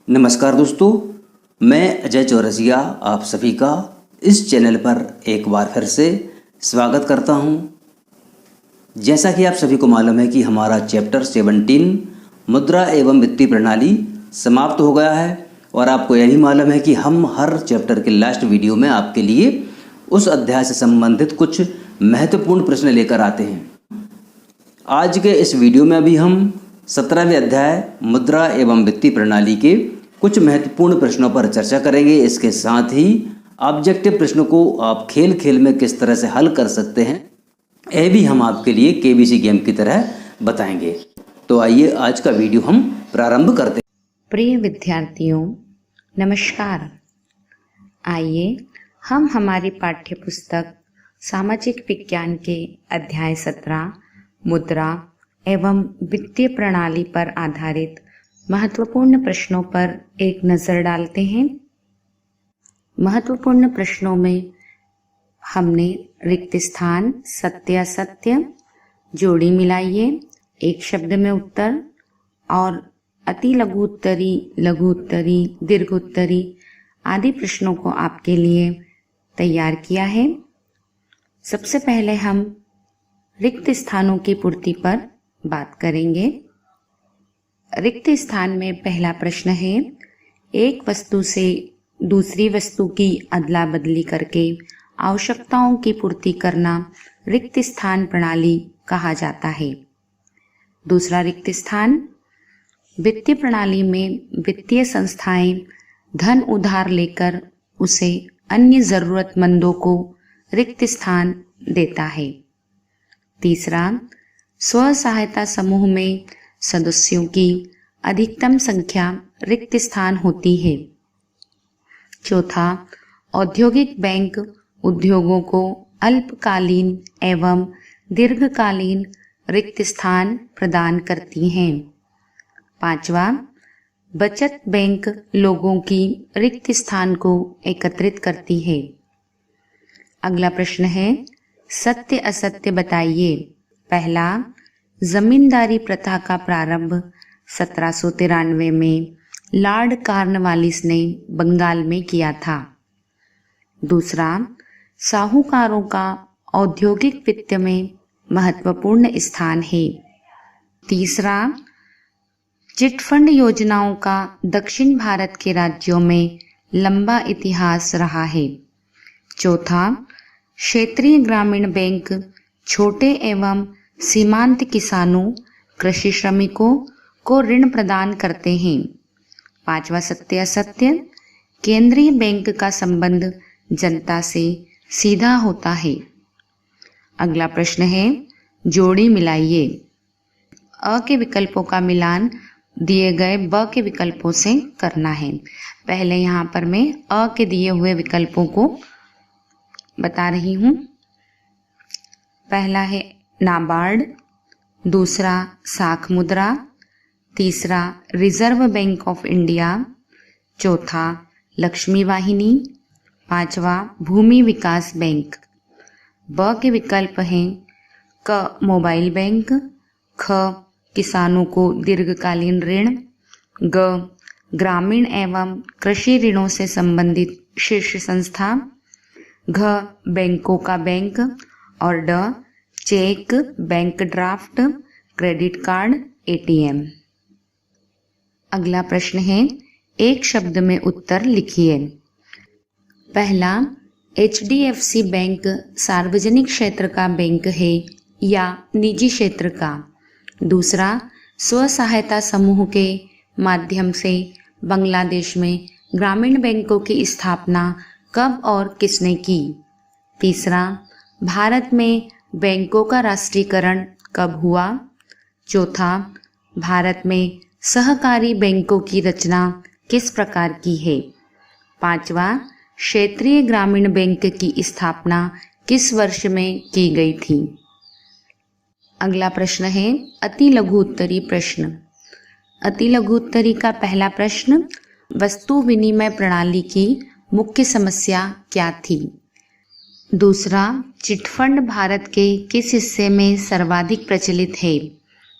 नमस्कार दोस्तों, मैं अजय चौरसिया आप सभी का इस चैनल पर एक बार फिर से स्वागत करता हूं। जैसा कि आप सभी को मालूम है कि हमारा चैप्टर 17 मुद्रा एवं वित्तीय प्रणाली समाप्त हो गया है और आपको यह भी मालूम है कि हम हर चैप्टर के लास्ट वीडियो में आपके लिए उस अध्याय से संबंधित कुछ महत्वपूर्ण प्रश्न लेकर आते हैं। आज के इस वीडियो में अभी हम 17वें अध्याय मुद्रा एवं वित्तीय प्रणाली के कुछ महत्वपूर्ण प्रश्नों पर चर्चा करेंगे। इसके साथ ही ऑब्जेक्टिव प्रश्नों को आप खेल खेल में किस तरह से हल कर सकते हैं यह भी हम आपके लिए केबीसी गेम की तरह बताएंगे। तो आइए आज का वीडियो हम प्रारंभ करते हैं। प्रिय विद्यार्थियों, नमस्कार। आइए हम हमारी पाठ्य पुस्तक सामाजिक विज्ञान के अध्याय 17 मुद्रा एवं वित्तीय प्रणाली पर आधारित महत्वपूर्ण प्रश्नों पर एक नज़र डालते हैं। महत्वपूर्ण प्रश्नों में हमने रिक्त स्थान, सत्य असत्य, जोड़ी मिलाइए, एक शब्द में उत्तर और अति लघु उत्तरी, लघु उत्तरी, दीर्घ उत्तरी आदि प्रश्नों को आपके लिए तैयार किया है। सबसे पहले हम रिक्त स्थानों की पूर्ति पर बात करेंगे। रिक्त स्थान में पहला प्रश्न है, एक वस्तु से दूसरी वस्तु की अदला बदली करके आवश्यकताओं की पूर्ति करना रिक्त स्थान प्रणाली कहा जाता है। दूसरा रिक्त स्थान, वित्तीय प्रणाली में वित्तीय संस्थाएं धन उधार लेकर उसे अन्य जरूरतमंदों को रिक्त स्थान देता है। तीसरा, स्व सहायता समूह में सदस्यों की अधिकतम संख्या रिक्त स्थान होती है। चौथा, औद्योगिक बैंक उद्योगों को अल्पकालीन एवं दीर्घकालीन रिक्त स्थान प्रदान करती हैं। पांचवा, बचत बैंक लोगों की रिक्त स्थान को एकत्रित करती है। अगला प्रश्न है, सत्य असत्य बताइए। पहला, जमींदारी प्रथा का प्रारंभ 1793 में लॉर्ड कॉर्नवालिस ने बंगाल में किया था। दूसरा, साहूकारों का औद्योगिक वित्त में महत्वपूर्ण स्थान है। तीसरा, चिटफंड योजनाओं का दक्षिण भारत के राज्यों में लंबा इतिहास रहा है। चौथा, क्षेत्रीय ग्रामीण बैंक छोटे एवं सीमांत किसानों, कृषि श्रमिकों को ऋण प्रदान करते हैं। पांचवा, सत्य असत्य, केंद्रीय बैंक का संबंध जनता से सीधा होता है। अगला प्रश्न है, जोड़ी मिलाइए। अ के विकल्पों का मिलान दिए गए ब के विकल्पों से करना है। पहले यहाँ पर मैं अ के दिए हुए विकल्पों को बता रही हूँ। पहला है नाबार्ड, दूसरा साख मुद्रा, तीसरा रिजर्व बैंक ऑफ इंडिया, चौथा लक्ष्मी वाहिनी, पांचवा भूमि विकास बैंक। ब के विकल्प हैं क मोबाइल बैंक, ख किसानों को दीर्घकालीन ऋण, ग ग्रामीण एवं कृषि ऋणों से संबंधित शीर्ष संस्था, घ बैंकों का बैंक और ड cheque, bank draft, credit card, ATM. अगला प्रश्न है, एक शब्द में उत्तर लिखिए। पहला, एचडीएफसी बैंक सार्वजनिक क्षेत्र का बैंक है या निजी क्षेत्र का। दूसरा, स्व सहायता समूह के माध्यम से बांग्लादेश में ग्रामीण बैंकों की स्थापना कब और किसने की। तीसरा, भारत में बैंकों का राष्ट्रीयकरण कब हुआ। चौथा, भारत में सहकारी बैंकों की रचना किस प्रकार की है। पांचवा, क्षेत्रीय ग्रामीण बैंक की स्थापना किस वर्ष में की गई थी। अगला प्रश्न है, अति लघु उत्तरी प्रश्न। अति लघु उत्तरी का पहला प्रश्न, वस्तु विनिमय प्रणाली की मुख्य समस्या क्या थी। दूसरा, चिटफंड भारत के किस हिस्से में सर्वाधिक प्रचलित है।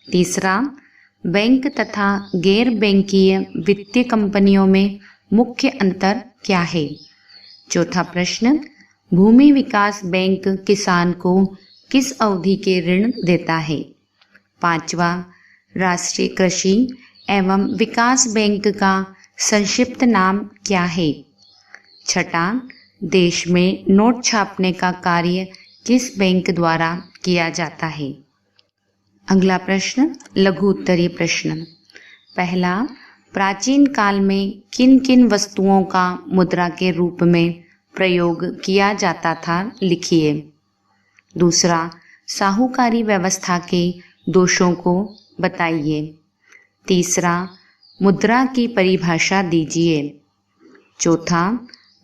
तीसरा, बैंक तथा गैर बैंकीय वित्तीय कंपनियों में मुख्य अंतर क्या है? चौथा प्रश्न, भूमि विकास बैंक किसान को किस अवधि के ऋण देता है? पांचवा, राष्ट्रीय कृषि एवं विकास बैंक का संक्षिप्त नाम क्या है? छठा, देश में नोट छापने का कार्य किस बैंक द्वारा किया जाता है? अगला प्रश्न, लघु उत्तरीय प्रश्न। पहला, प्राचीन काल में किन किन वस्तुओं का मुद्रा के रूप में प्रयोग किया जाता था, लिखिए। दूसरा, साहूकारी व्यवस्था के दोषों को बताइए। तीसरा, मुद्रा की परिभाषा दीजिए। चौथा,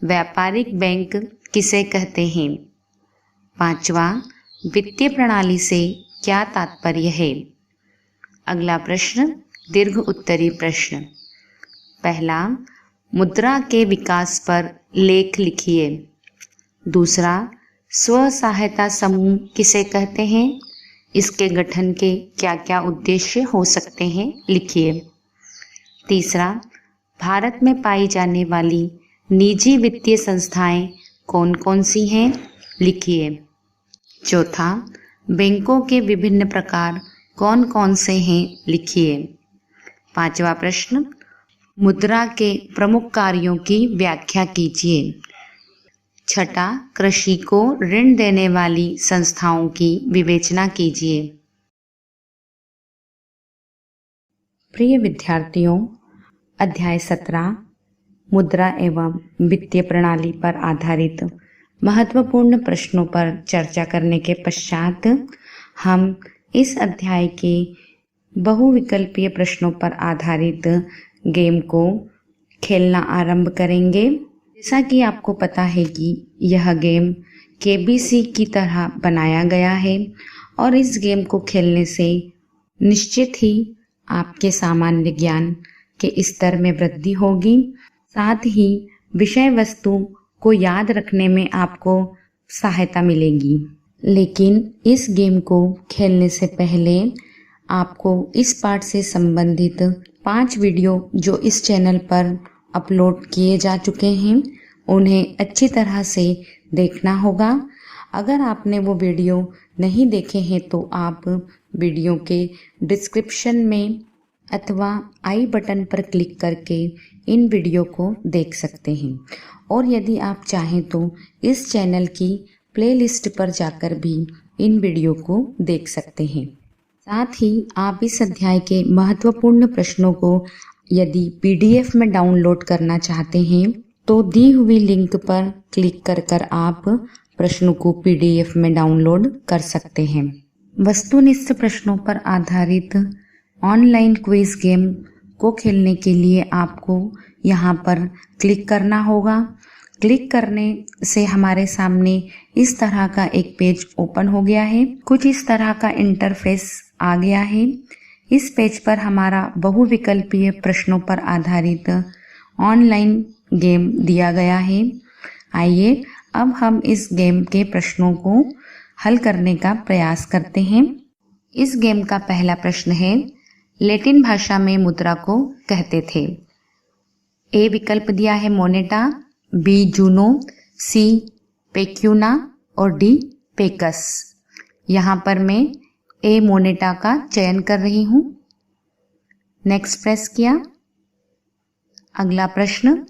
व्यापारिक बैंक किसे कहते हैं? पांचवा, वित्तीय प्रणाली से क्या तात्पर्य है? अगला प्रश्न, दीर्घ उत्तरीय प्रश्न। पहला, मुद्रा के विकास पर लेख लिखिए। दूसरा, स्व सहायता समूह किसे कहते हैं? इसके गठन के क्या क्या उद्देश्य हो सकते हैं, लिखिए। तीसरा, भारत में पाई जाने वाली निजी वित्तीय संस्थाएं कौन कौन सी हैं, लिखिए। चौथा, बैंकों के विभिन्न प्रकार कौन कौन से हैं, लिखिए। पांचवा प्रश्न, मुद्रा के प्रमुख कार्यों की व्याख्या कीजिए। छठा, कृषि को ऋण देने वाली संस्थाओं की विवेचना कीजिए। प्रिय विद्यार्थियों, अध्याय 17 मुद्रा एवं वित्तीय प्रणाली पर आधारित महत्वपूर्ण प्रश्नों पर चर्चा करने के पश्चात हम इस अध्याय के बहुविकल्पीय प्रश्नों पर आधारित गेम को खेलना आरंभ करेंगे। जैसा कि आपको पता है कि यह गेम केबीसी की तरह बनाया गया है और इस गेम को खेलने से निश्चित ही आपके सामान्य ज्ञान के स्तर में वृद्धि होगी, साथ ही विषय वस्तु को याद रखने में आपको सहायता मिलेगी। लेकिन इस गेम को खेलने से पहले आपको इस पाठ से संबंधित 5 वीडियो जो इस चैनल पर अपलोड किए जा चुके हैं उन्हें अच्छी तरह से देखना होगा। अगर आपने वो वीडियो नहीं देखे हैं तो आप वीडियो के डिस्क्रिप्शन में अथवा आई बटन पर क्लिक करके इन वीडियो को देख सकते हैं, और यदि आप चाहें तो इस चैनल की प्लेलिस्ट पर जाकर भी इन वीडियो को देख सकते हैं। साथ ही आप इस अध्याय के महत्वपूर्ण प्रश्नों को यदि पीडीएफ में डाउनलोड करना चाहते हैं तो दी हुई लिंक पर क्लिक कर आप प्रश्नों को पीडीएफ में डाउनलोड कर सकते हैं। वस्तुनिष्ठ प्रश्नों पर आधारित ऑनलाइन क्विज गेम को खेलने के लिए आपको यहाँ पर क्लिक करना होगा। क्लिक करने से हमारे सामने इस तरह का एक पेज ओपन हो गया है। कुछ इस तरह का इंटरफेस आ गया है। इस पेज पर हमारा बहुविकल्पीय प्रश्नों पर आधारित ऑनलाइन गेम दिया गया है। आइए अब हम इस गेम के प्रश्नों को हल करने का प्रयास करते हैं। इस गेम का पहला प्रश्न है, लैटिन भाषा में मुद्रा को कहते थे। ए विकल्प दिया है मोनेटा, बी जूनो, सी पेक्यूना और डी पेकस। यहाँ पर मैं ए मोनेटा का चयन कर रही हूँ। नेक्स्ट प्रेस किया। अगला प्रश्न,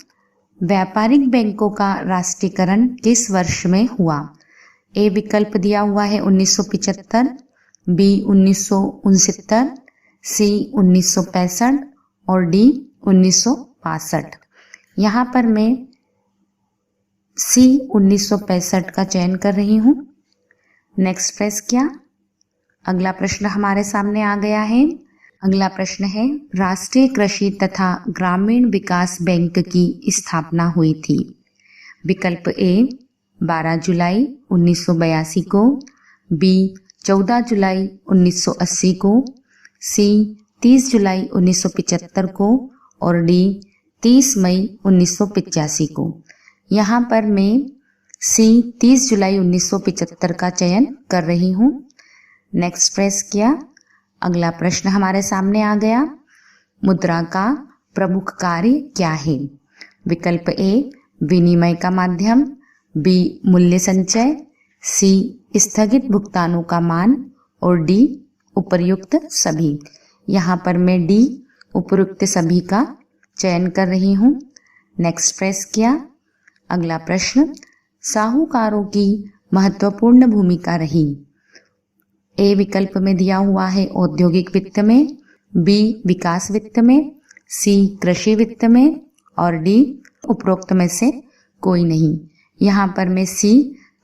व्यापारिक बैंकों का राष्ट्रीयकरण किस वर्ष में हुआ? ए विकल्प दिया हुआ है 1975, बी 1969, सी 1965 और डी 1962। यहाँ पर मैं सी 1965 का चयन कर रही हूँ। नेक्स्ट प्रेस किया। अगला प्रश्न हमारे सामने आ गया है। अगला प्रश्न है, राष्ट्रीय कृषि तथा ग्रामीण विकास बैंक की स्थापना हुई थी। विकल्प ए 12 जुलाई 1982 को, बी 14 जुलाई 1980 को, सी 30 जुलाई 1975 को और डी 30 मई 1985 को। यहाँ पर मैं सी 30 जुलाई 1975 का चयन कर रही हूँ। नेक्स्ट प्रेस किया। अगला प्रश्न हमारे सामने आ गया, मुद्रा का प्रमुख कार्य क्या है? विकल्प ए विनिमय का माध्यम, बी मूल्य संचय, सी स्थगित भुगतानों का मान और डी उपर्युक्त सभी। यहाँ पर मैं डी उपर्युक्त सभी का चयन कर रही हूँ। नेक्स्ट प्रेस किया। अगला प्रश्न, साहूकारों की महत्वपूर्ण भूमिका रही। ए विकल्प में दिया हुआ है औद्योगिक वित्त में, बी विकास वित्त में, सी कृषि वित्त में और डी उपरोक्त में से कोई नहीं। यहाँ पर मैं सी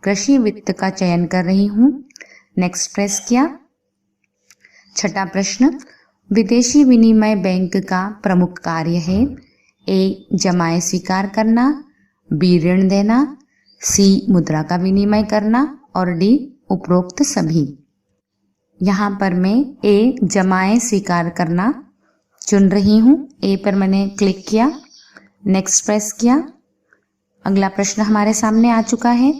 कृषि वित्त का चयन कर रही हूँ। नेक्स्ट प्रेस किया। छठा प्रश्न, विदेशी विनिमय बैंक का प्रमुख कार्य है। ए जमाएं स्वीकार करना, बी ऋण देना, सी मुद्रा का विनिमय करना और डी उपरोक्त सभी। यहाँ पर मैं ए जमाएं स्वीकार करना चुन रही हूँ। ए पर मैंने क्लिक किया, नेक्स्ट प्रेस किया। अगला प्रश्न हमारे सामने आ चुका है,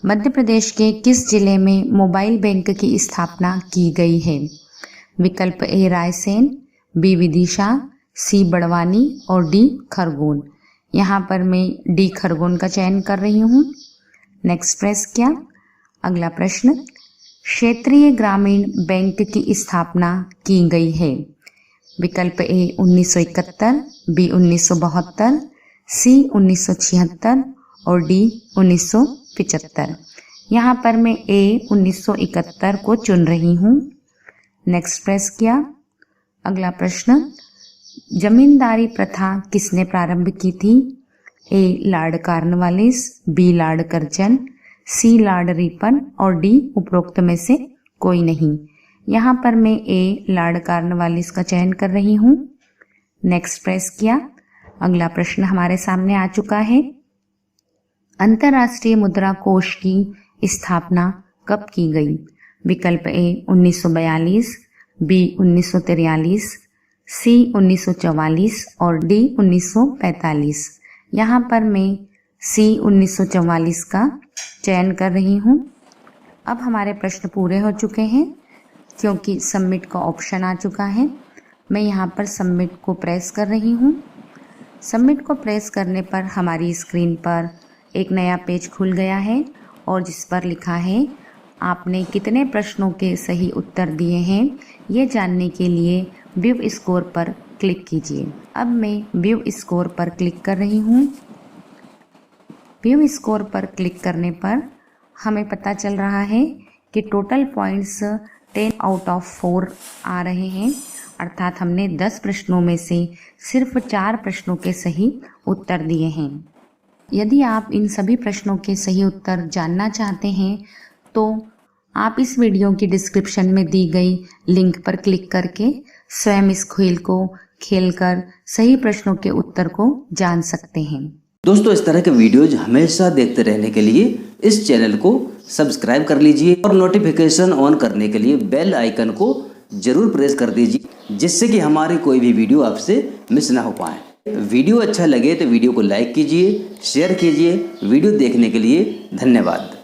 मध्य प्रदेश के किस जिले में मोबाइल बैंक की स्थापना की गई है? विकल्प ए रायसेन, बी विदिशा, सी बड़वानी और डी खरगोन। यहाँ पर मैं डी खरगोन का चयन कर रही हूँ। नेक्स्ट प्रेस किया। अगला प्रश्न, क्षेत्रीय ग्रामीण बैंक की स्थापना की गई है। विकल्प ए 1971, बी 1972, सी 1976 और डी 1975। यहाँ पर मैं ए 1971 को चुन रही हूँ। नेक्स्ट प्रेस किया। अगला प्रश्न, जमींदारी प्रथा किसने प्रारंभ की थी? A lord Cornwallis, B lord Curzon, C lord Ripon और डी उपरोक्त में से कोई नहीं। यहाँ पर मैं ए लॉर्ड कॉर्नवालिस का चयन कर रही हूँ। नेक्स्ट प्रेस किया। अगला प्रश्न हमारे सामने आ चुका है, अंतर्राष्ट्रीय मुद्रा कोष की स्थापना कब की गई? विकल्प ए 1942, बी 1943, सी 1944 और डी 1945। यहाँ पर मैं सी 1944 का चयन कर रही हूँ। अब हमारे प्रश्न पूरे हो चुके हैं क्योंकि सबमिट का ऑप्शन आ चुका है। मैं यहाँ पर सबमिट को प्रेस कर रही हूँ। सबमिट को प्रेस करने पर हमारी स्क्रीन पर एक नया पेज खुल गया है और जिस पर लिखा है आपने कितने प्रश्नों के सही उत्तर दिए हैं, ये जानने के लिए व्यू स्कोर पर क्लिक कीजिए। अब मैं व्यू स्कोर पर क्लिक कर रही हूँ। व्यू स्कोर पर क्लिक करने पर हमें पता चल रहा है कि टोटल पॉइंट्स 10 आउट ऑफ 4 आ रहे हैं, अर्थात हमने 10 प्रश्नों में से सिर्फ 4 प्रश्नों के सही उत्तर दिए हैं। यदि आप इन सभी प्रश्नों के सही उत्तर जानना चाहते हैं तो आप इस वीडियो की डिस्क्रिप्शन में दी गई लिंक पर क्लिक करके स्वयं इस खेल को खेलकर सही प्रश्नों के उत्तर को जान सकते हैं। दोस्तों, इस तरह के वीडियोज हमेशा देखते रहने के लिए इस चैनल को सब्सक्राइब कर लीजिए और नोटिफिकेशन ऑन करने के लिए बेल आइकन को जरूर प्रेस कर दीजिए, जिससे कि हमारी कोई भी वीडियो आपसे मिस ना हो पाए। वीडियो अच्छा लगे तो वीडियो को लाइक कीजिए, शेयर कीजिए। वीडियो देखने के लिए धन्यवाद।